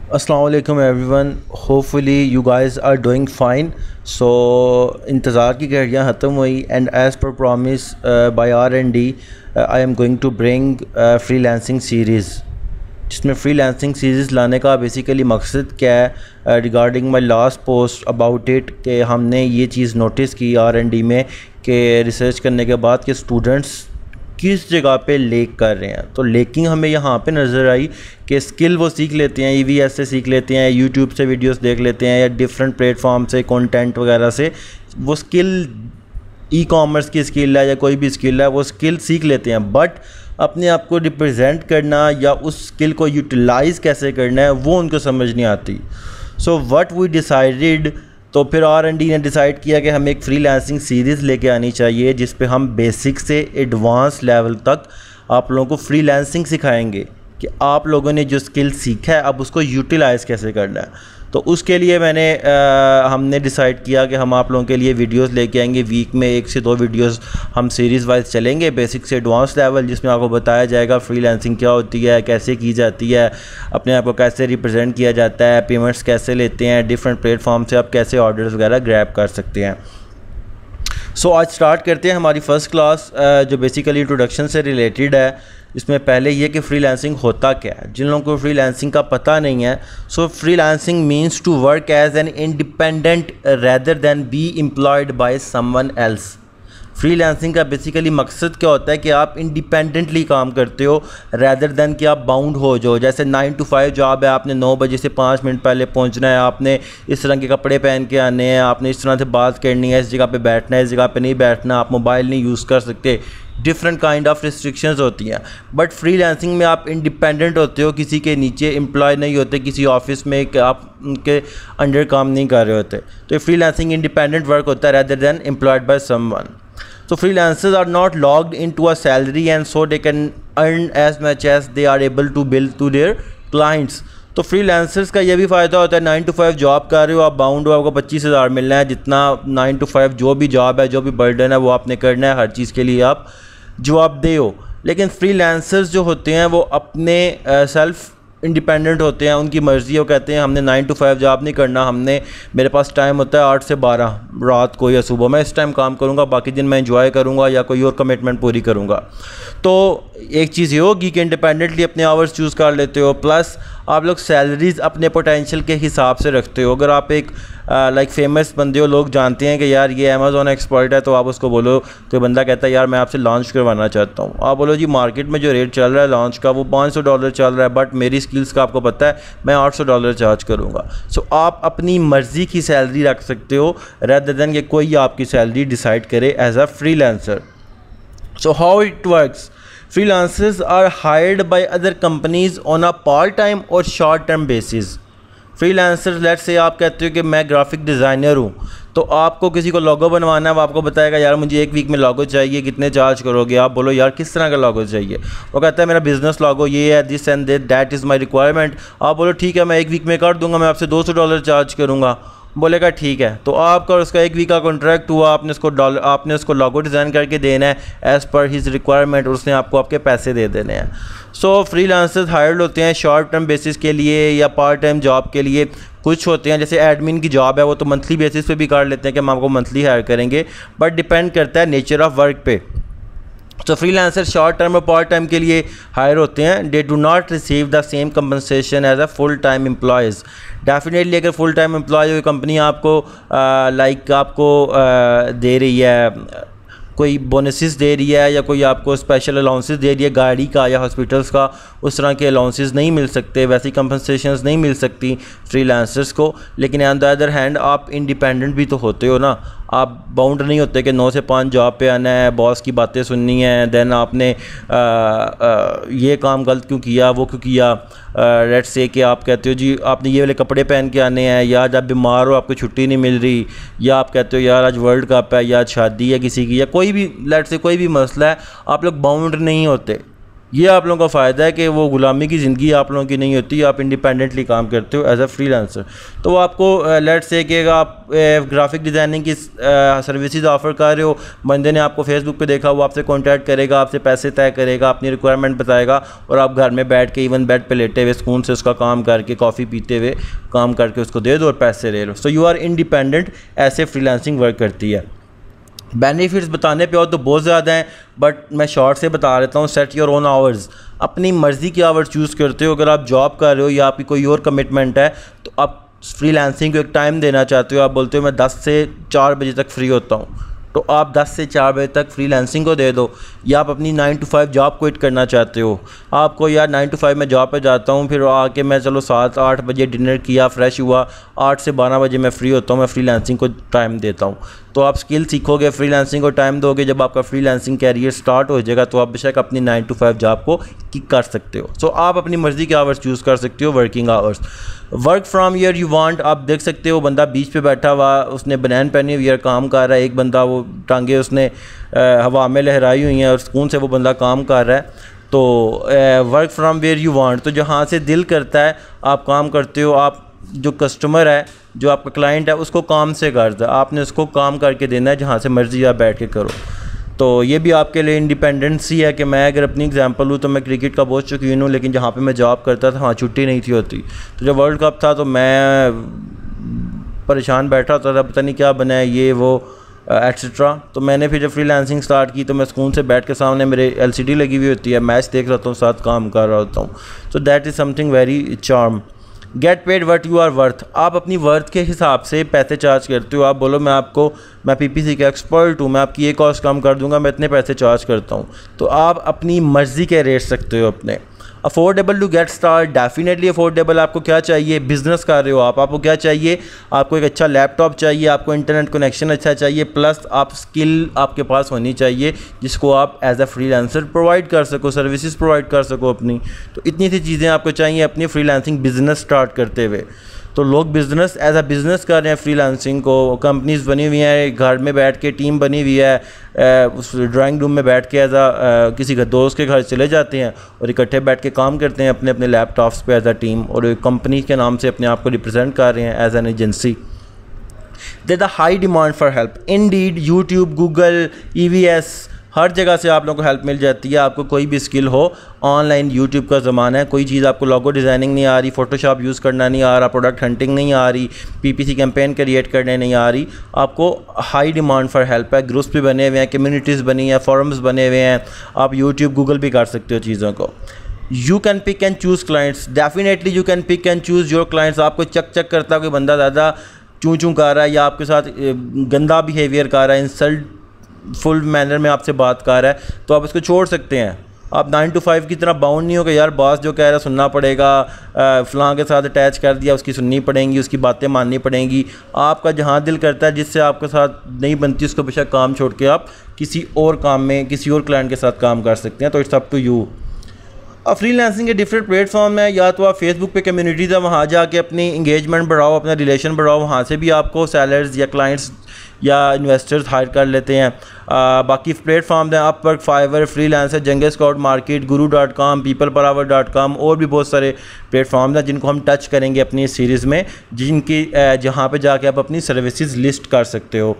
अस्सलाम वालेकुम everyone, hopefully you guys are doing fine. So इंतज़ार की घड़ियाँ ख़त्म हुई and as per promise by R&D I am going to bring freelancing series, जिसमें फ्रीलांसिंग सीरीज़ लाने का बेसिकली मकसद क्या है। Regarding my last post about it कि हमने ये चीज़ नोटिस की R&D में कि रिसर्च करने के बाद कि स्टूडेंट्स किस जगह पे लेक कर रहे हैं। तो लेकिंग हमें यहाँ पे नज़र आई कि स्किल वो सीख लेते हैं, EVS से सीख लेते हैं, यूट्यूब से वीडियोस देख लेते हैं या डिफरेंट प्लेटफॉर्म से कंटेंट वगैरह से वो स्किल, ई-कॉमर्स की स्किल है या कोई भी स्किल है, वो स्किल सीख लेते हैं। बट अपने आप को रिप्रेजेंट करना या उस स्किल को यूटिलाइज़ कैसे करना है वो उनको समझ नहीं आती। सो व्हाट वी डिसाइडेड, तो फिर R&D ने डिसाइड किया कि हमें एक फ्रीलांसिंग सीरीज़ लेके आनी चाहिए जिस पे हम बेसिक से एडवांस लेवल तक आप लोगों को फ्रीलांसिंग सिखाएंगे कि आप लोगों ने जो स्किल सीखा है अब उसको यूटिलाइज़ कैसे करना है। तो उसके लिए हमने डिसाइड किया कि हम आप लोगों के लिए वीडियोस लेके आएंगे। वीक में 1 से 2 वीडियोस हम सीरीज़ वाइज चलेंगे, बेसिक से एडवांस लेवल, जिसमें आपको बताया जाएगा फ्रीलांसिंग क्या होती है, कैसे की जाती है, अपने आप को कैसे रिप्रेजेंट किया जाता है, पेमेंट्स कैसे लेते हैं, डिफरेंट प्लेटफॉर्म से आप कैसे ऑर्डर्स वगैरह ग्रैब कर सकते हैं। सो आज स्टार्ट करते हैं हमारी फ़र्स्ट क्लास जो बेसिकली इंट्रोडक्शन से रिलेटेड है। इसमें पहले ये कि फ्रीलांसिंग होता क्या है, जिन लोगों को फ्रीलांसिंग का पता नहीं है। So freelancing means to work as an independent rather than be employed by someone else. Freelancing का बेसिकली मकसद क्या होता है कि आप इंडिपेंडेंटली काम करते हो रैदर दैन कि आप बाउंड हो जाओ। जैसे 9 to 5 जॉब है, आपने 9 बजे से 5 मिनट पहले पहुंचना है, आपने इस तरह के कपड़े पहन के आने हैं, आपने इस तरह से बात करनी है, इस जगह पे बैठना है, इस जगह पे नहीं बैठना, आप मोबाइल नहीं यूज़ कर सकते, डिफरेंट काइंड ऑफ रिस्ट्रिक्शंस होती हैं। बट फ्रीलांसिंग में आप इंडिपेंडेंट होते हो, किसी के नीचे एम्प्लॉय नहीं होते, किसी ऑफिस में कि आप उनके अंडर काम नहीं कर रहे होते। तो फ्रीलांसिंग इंडिपेंडेंट वर्क होता है rather than employed by someone. So freelancers are not logged into a salary and so they can earn as much as they are able to bill to their clients। तो freelancers का ये भी फ़ायदा होता है, 9 to 5 job कर रहे हो, आप बाउंड हो, आपको 25,000 मिलना है, जितना 9 to 5 जो भी जॉब है, जो भी बर्डन है वो आपने करना है, हर चीज़ के लिए आप जवाबदेह हो। लेकिन फ्रीलांसर्स जो होते हैं वो अपने सेल्फ इंडिपेंडेंट होते हैं, उनकी मर्ज़ी है। वो कहते हैं हमने 9 to 5 जॉब नहीं करना, मेरे पास टाइम होता है 8 से 12 रात को या सुबह, मैं इस टाइम काम करूँगा, बाकी दिन मैं एंजॉय करूँगा या कोई और कमिटमेंट पूरी करूँगा। तो एक चीज़ ये होगी कि इंडिपेंडेंटली अपने आवर्स चूज़ कर लेते हो, प्लस आप लोग सैलरीज़ अपने पोटेंशियल के हिसाब से रखते हो। अगर आप एक लाइक फेमस बंदे हो, लोग जानते हैं कि यार ये अमेज़ॉन एक्सपर्ट है, तो आप उसको बोलो, तो बंदा कहता है यार मैं आपसे लॉन्च करवाना चाहता हूँ। आप बोलो जी मार्केट में जो रेट चल रहा है लॉन्च का वो $500 चल रहा है, बट मेरी स्किल्स का आपको पता है मैं $800 चार्ज करूँगा। सो आप अपनी मर्ज़ी की सैलरी रख सकते हो रेदर देन कि कोई आपकी सैलरी डिसाइड करे as a freelancer. So how it works, freelancers are hired by other companies on a part-time or short-term basis। Freelancers, let's say आप कहते हो कि मैं ग्राफिक डिज़ाइनर हूँ, तो आपको किसी को लोगो बनवाना है, वो आपको बताएगा यार मुझे 1 वीक में लोगो चाहिए, कितने चार्ज करोगे। आप बोलो यार किस तरह का लोगो चाहिए, वो कहता है मेरा बिज़नेस लोगो ये है, this and that is my requirement. आप बोलो ठीक है मैं 1 वीक में कर दूँगा, मैं आपसे $200 चार्ज करूँगा। बोलेगा ठीक है। तो आपका उसका 1 वीक का कॉन्ट्रैक्ट हुआ, आपने उसको लोगो डिज़ाइन करके देना है एज़ पर हिज रिक्वायरमेंट, और उसने आपको आपके पैसे दे देने हैं। सो फ्रीलांसर्स हायर्ड होते हैं शॉर्ट टर्म बेसिस के लिए या पार्ट टाइम जॉब के लिए। कुछ होते हैं जैसे एडमिन की जॉब है, वो तो मंथली बेसिस पे भी कर लेते हैं कि हम आपको मंथली हायर करेंगे, बट डिपेंड करता है नेचर ऑफ वर्क पे। तो फ्रीलांसर शॉर्ट टर्म और पार्ट टाइम के लिए हायर होते हैं। They do not receive the same compensation as a full time employees. Definitely अगर फुल टाइम एम्प्लॉय हो, कंपनी आपको दे रही है, कोई बोनसेस दे रही है या कोई आपको स्पेशल अलाउंसेस दे रही है गाड़ी का या हॉस्पिटल्स का, उस तरह के अलाउंसेस नहीं मिल सकते, वैसी कंपनसेशंस नहीं मिल सकती फ्रीलांसर्स को। लेकिन ऑन द अदर हैंड आप इंडिपेंडेंट भी तो होते हो ना, आप बाउंड नहीं होते कि 9 से 5 जॉब पे आना है, बॉस की बातें सुननी है, देन आपने ये काम गलत क्यों किया, वो क्यों किया। लेट्स से कि आप कहते हो जी आपने ये वाले कपड़े पहन के आने हैं, या जब बीमार हो आपको छुट्टी नहीं मिल रही, या आप कहते हो यार आज वर्ल्ड कप है, या शादी है किसी की, या कोई भी लेट्स से कोई भी मसला है, आप लोग बाउंड नहीं होते। ये आप लोगों का फ़ायदा है कि वो ग़ुलामी की ज़िंदगी आप लोगों की नहीं होती, आप इंडिपेंडेंटली काम करते हो एज अ फ्रीलांसर। तो आपको लेट्स से कि आप ग्राफिक डिज़ाइनिंग की सर्विसेज ऑफ़र कर रहे हो, बंदे ने आपको फेसबुक पे देखा, वो आपसे कॉन्टैक्ट करेगा, आपसे पैसे तय करेगा, अपनी रिक्वायरमेंट बताएगा, और आप घर में बैठ के इवन बेड पे लेटे हुए सुकून से उसका काम करके कॉफ़ी पीते हुए काम करके उसको दे दो और पैसे ले लो। सो यू आर इंडिपेंडेंट, ऐसे फ्रीलांसिंग वर्क करती है। बेनिफिट्स बताने पे हो तो बहुत ज़्यादा हैं, बट मैं शॉर्ट से बता देता हूँ। सेट योर ओन आवर्स, अपनी मर्ज़ी के आवर्स चूज़ करते हो। अगर आप जॉब कर रहे हो या आपकी कोई और कमिटमेंट है तो आप फ्रीलांसिंग को एक टाइम देना चाहते हो, आप बोलते हो मैं 10 से 4 बजे तक फ्री होता हूँ, तो आप 10 से 4 बजे तक फ्रीलांसिंग को दे दो। या आप अपनी 9 to 5 जॉब क्विट करना चाहते हो, आपको यार 9 to 5 मैं जॉब पे जाता हूँ, फिर आके मैं चलो 7-8 बजे डिनर किया, फ्रेश हुआ, 8 से 12 बजे मैं फ्री होता हूँ, मैं फ्रीलांसिंग को टाइम देता हूँ। तो आप स्किल सीखोगे, फ्रीलांसिंग को टाइम दोगे, जब आपका फ्रीलांसिंग कैरियर स्टार्ट हो जाएगा तो आप बेशक अपनी 9 to 5 जॉब को किक कर सकते हो। सो आप अपनी मर्ज़ी के आवर्स चूज़ कर सकते हो, working hours. Work from year you want, आप देख सकते हो बंदा बीच पे बैठा हुआ, उसने बनैन पहनी हुई है, काम कर रहा है। एक बंदा वो टांगे उसने हवा में लहराई हुई हैं और सुकून से वो बंदा काम कर रहा है। तो work from where you want, तो जहाँ से दिल करता है आप काम करते हो। आप जो कस्टमर है, जो आपका क्लाइंट है, उसको काम से कर दो, आपने उसको काम करके देना है, जहाँ से मर्ज़ी आप बैठ के करो। तो ये भी आपके लिए इंडिपेंडेंसी है कि मैं अगर अपनी एग्जांपल लूँ तो मैं क्रिकेट का बहुत शौकीन हूँ, लेकिन जहाँ पे मैं जॉब करता था वहाँ छुट्टी नहीं थी होती। तो जब वर्ल्ड कप था तो मैं परेशान बैठा होता था, पता नहीं क्या बना है ये वो एक्सेट्रा। तो मैंने फिर जब फ्रीलांसिंग स्टार्ट की तो मैं सुकून से बैठ के, सामने मेरे LCD लगी हुई होती है, मैच देख रहा हूँ, साथ काम कर रहा होता हूँ। So that is something very charm. Get paid what you are worth, आप अपनी वर्थ के हिसाब से पैसे चार्ज करते हो। आप बोलो मैं PPC का एक्सपर्ट हूँ, मैं आपकी ये कॉस्ट कम कर दूंगा, मैं इतने पैसे चार्ज करता हूँ। तो आप अपनी मर्ज़ी के रेट सकते हो अपने। Affordable to get start, definitely affordable. आपको क्या चाहिए, बिज़नेस कर रहे हो आपको क्या चाहिए, आपको एक अच्छा लैपटॉप चाहिए, आपको इंटरनेट कनेक्शन अच्छा चाहिए, प्लस आप स्किल आपके पास होनी चाहिए जिसको आप एज अ फ्रीलांसर प्रोवाइड कर सको, सर्विसेज प्रोवाइड कर सको अपनी। तो इतनी सी चीज़ें आपको चाहिए अपनी फ्रीलांसिंग बिज़नेस स्टार्ट करते हुए। तो लोग बिज़नेस एज अ बिज़नेस कर रहे हैं फ्रीलांसिंग को, कंपनीज़ बनी हुई हैं, घर में बैठ के टीम बनी हुई है, उस ड्राइंग रूम में बैठ के एज अ किसी दोस्त के घर चले जाते हैं और इकट्ठे बैठ के काम करते हैं अपने अपने लैपटॉप्स पे एज अ टीम, और कंपनी के नाम से अपने आप को रिप्रेजेंट कर रहे हैं as an agency. There the high demand for help, Indeed, YouTube, Google, EVS, हर जगह से आप लोगों को हेल्प मिल जाती है। आपको कोई भी स्किल हो, ऑनलाइन यूट्यूब का ज़माना है, कोई चीज़ आपको लोगो डिज़ाइनिंग नहीं आ रही, फ़ोटोशॉप यूज़ करना नहीं आ रहा, प्रोडक्ट हंटिंग नहीं आ रही, PPC कैंपेन क्रिएट करने नहीं आ रही, आपको हाई डिमांड फॉर हेल्प है। ग्रुप्स भी बने हुए हैं, कम्युनिटीज़ बनी हैं, फोरम्स बने हुए हैं, आप यूट्यूब, गूगल भी कर सकते हो चीज़ों को। You can pick and choose clients, definitely you can pick and choose your clients. आपको चक करता कोई बंदा ज़्यादा चूँ कर रहा है या आपके साथ गंदा बिहेवियर कर रहा है, इंसल्ट फुल मैनर में आपसे बात कर रहा है, तो आप इसको छोड़ सकते हैं। आप 9 to 5 की तरह बाउंड नहीं हो कि यार बॉस जो कह रहा है सुनना पड़ेगा, फ़लाँ के साथ अटैच कर दिया, उसकी सुननी पड़ेंगी, उसकी बातें माननी पड़ेंगी। आपका जहाँ दिल करता है, जिससे आपके साथ नहीं बनती, उसको बेशक काम छोड़ के आप किसी और काम में, किसी और क्लाइंट के साथ काम कर सकते हैं। तो it's up to you. Freelancing के डिफरेंट प्लेटफॉर्म है, या तो आप फेसबुक पे कम्युनिटीज़ है, वहाँ जाके अपनी इंगेजमेंट बढ़ाओ, अपना रिलेशन बढ़ाओ, वहाँ से भी आपको सेलर्स या क्लाइंट्स या इन्वेस्टर्स हायर कर लेते हैं। बाकी प्लेटफॉर्म हैं अपवर्क, फाइवर, फ्रीलांसर, जंगे स्काउट मार्केट, guru.com, peoplepower.com, और भी बहुत सारे प्लेटफॉर्म हैं जिनको हम टच करेंगे अपनी इस सीरीज़ में, जिनकी जहाँ पे जाके आप अपनी सर्विसेज लिस्ट कर सकते हो।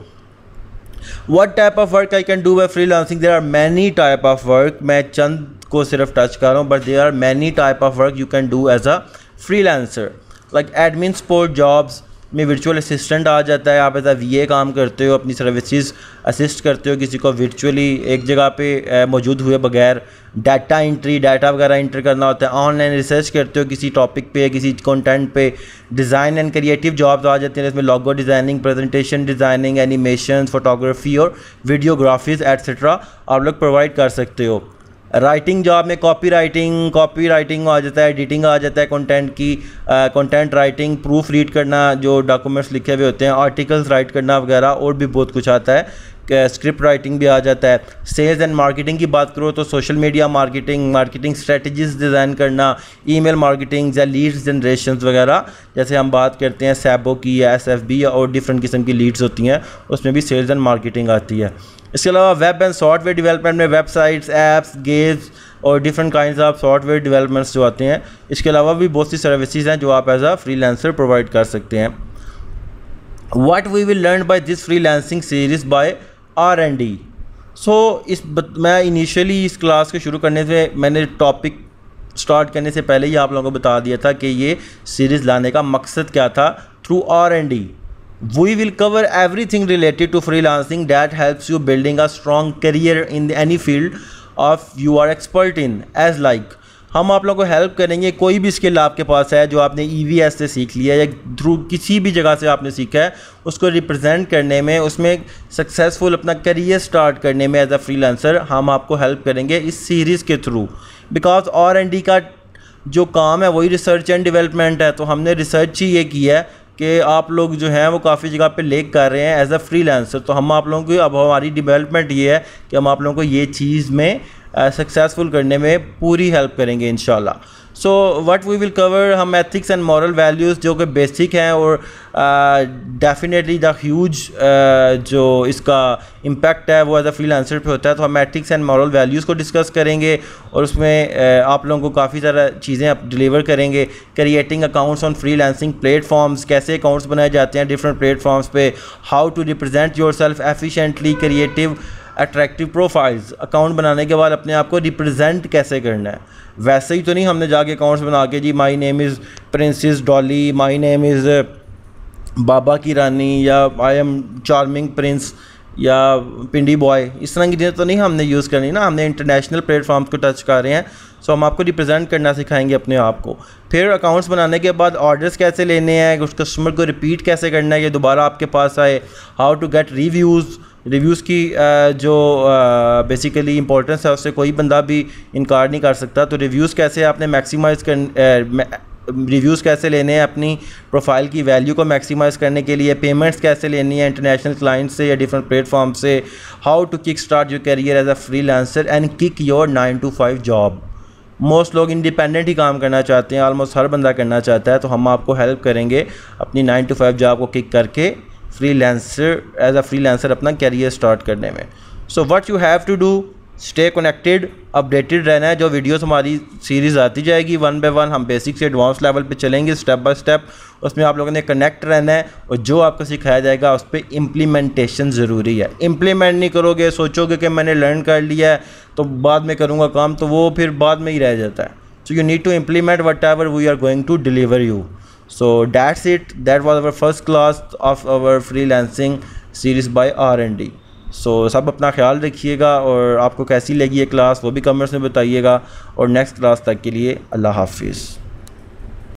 What type of work I can do by freelancing? There are many type of work. मैं चंद को सिर्फ टच कर रहा हूँ, but there are many type of work you can do as a freelancer. Like admin support jobs में virtual assistant आ जाता है, आप एज अ VA काम करते हो, अपनी सर्विसेज असिस्ट करते हो किसी को वर्चुअली एक जगह पे मौजूद हुए बगैर। डाटा एंट्री, डाटा वगैरह एंटर करना होता है। ऑनलाइन रिसर्च करते हो किसी टॉपिक पे, किसी कंटेंट पे। डिज़ाइन एंड क्रिएटिव जॉब्स आ जाते हैं, इसमें logo designing, presentation designing, animation, photography और वीडियोग्राफीज एट्सेट्रा आप लोग प्रोवाइड कर सकते हो। राइटिंग जॉब में कॉपी राइटिंग आ जाता है, एडिटिंग आ जाता है कंटेंट की, कंटेंट राइटिंग, प्रूफ रीड करना, जो डॉक्यूमेंट्स लिखे हुए होते हैं, आर्टिकल्स राइट करना वगैरह, और भी बहुत कुछ आता है। स्क्रिप्ट राइटिंग भी आ जाता है। सेल्स एंड मार्केटिंग की बात करो तो social media marketing, marketing strategies design करना, ईमेल मार्केटिंग या लीड्स जनरेशन वगैरह, जैसे हम बात करते हैं सैबो की या SFB और डिफरेंट किस्म की लीड्स होती हैं, उसमें भी सेल्स एंड मार्केटिंग आती है। इसके अलावा वेब एंड सॉफ्टवेयर डेवलपमेंट में वेबसाइट्स, ऐप्स, गेम्स और different kinds of software developments जो आते हैं। इसके अलावा भी बहुत सी सर्विसेज हैं जो आप एज अ फ्रीलांसर प्रोवाइड कर सकते हैं। What we will learn by this freelancing series by R&D। मैं इनिशियली इस क्लास को शुरू करने से मैंने टॉपिक स्टार्ट करने से पहले ही आप लोगों को बता दिया था कि ये सीरीज़ लाने का मकसद क्या था। Through R&D we will cover everything related to freelancing that helps you building a strong career in any field of you are expert in, as like हम आप लोगों को हेल्प करेंगे। कोई भी स्किल आपके पास है जो आपने EVS से सीख लिया या थ्रू किसी भी जगह से आपने सीखा है, उसको रिप्रेजेंट करने में, उसमें सक्सेसफुल अपना करियर स्टार्ट करने में एज अ फ्रीलांसर हम आपको हेल्प करेंगे इस सीरीज़ के थ्रू। बिकॉज R&D का जो काम है वही रिसर्च एंड डेवलपमेंट है, तो हमने रिसर्च ही ये किया है कि आप लोग जो हैं वो काफ़ी जगह पे लेक कर रहे हैं एज अ फ्रीलांसर। तो हम आप लोगों को, अब हमारी डेवलपमेंट ये है कि हम आप लोगों को ये चीज़ में सक्सेसफुल करने में पूरी हेल्प करेंगे इंशाल्लाह। So what we will cover, हम एथिक्स एंड मॉरल वैल्यूज़ जो कि बेसिक हैं और डेफिनेटली द ह्यूज जो इसका इम्पैक्ट है वो एज अ फ्रीलांसर पे होता है। तो हम एथिक्स एंड मॉरल वैल्यूज़ को डिस्कस करेंगे और उसमें आप लोगों को काफ़ी सारा चीज़ें आप डिलीवर करेंगे। Creating accounts on freelancing platforms, कैसे अकाउंट्स बनाए जाते हैं डिफरेंट प्लेटफॉर्म्स पे, how to represent yourself efficiently, creative attractive profiles, account बनाने के बाद अपने आप को रिप्रेजेंट कैसे करना है। वैसे ही तो नहीं हमने जाके अकाउंट्स बना के जी my name is princess Dolly, my name is बाबा की रानी या आई एम चार्मिंग प्रिंस या पिंडी बॉय, इस तरह की चीज़ें तो नहीं हमने यूज़ करनी ना। हमने इंटरनेशनल प्लेटफॉर्म्स को टच कर रहे हैं, सो हम आपको रिप्रेजेंट करना सिखाएंगे अपने आप को। फिर अकाउंट्स बनाने के बाद ऑर्डर्स कैसे लेने हैं, उस कस्टमर को रिपीट कैसे करना है कि दोबारा आपके पास आए, हाउ टू गेट रिव्यूज़ की जो बेसिकली इंपॉर्टेंस है उससे कोई बंदा भी इनकार नहीं कर सकता। तो रिव्यूज़ कैसे आपने मैक्सिमाइज़ रिव्यूज़ कैसे लेने हैं अपनी प्रोफाइल की वैल्यू को मैक्सिमाइज़ करने के लिए, पेमेंट्स कैसे लेनी है इंटरनेशनल क्लाइंट से या डिफरेंट प्लेटफॉर्म से, how to kick start your career as a freelancer and kick your 9 to 5 job. Most लोग इंडिपेंडेंट ही काम करना चाहते हैं, ऑलमोस्ट हर बंदा करना चाहता है। तो हम आपको हेल्प करेंगे अपनी 9 to 5 जॉब को किक करके फ्रीलांसर एज अ फ्रीलांसर अपना कैरियर स्टार्ट करने में। So what you have to do, stay connected, updated रहना है। जो वीडियोस हमारी सीरीज़ आती जाएगी 1 by 1, हम बेसिक से एडवांस लेवल पे चलेंगे स्टेप बाय स्टेप। उसमें आप लोगों ने कनेक्ट रहना है और जो आपको सिखाया जाएगा उस पर इम्प्लीमेंटेशन ज़रूरी है। इम्प्लीमेंट नहीं करोगे, सोचोगे कि मैंने लर्न कर लिया है तो बाद में करूँगा काम, तो वो फिर बाद में ही रह जाता है। So you need to implement whatever we are going to deliver you. So that's it. That was our first class of our freelancing series by R&D. So सब अपना ख्याल रखिएगा और आपको कैसी लगी ये क्लास वो भी कमेंट्स में बताइएगा। और नेक्स्ट क्लास तक के लिए अल्लाह हाफिज़।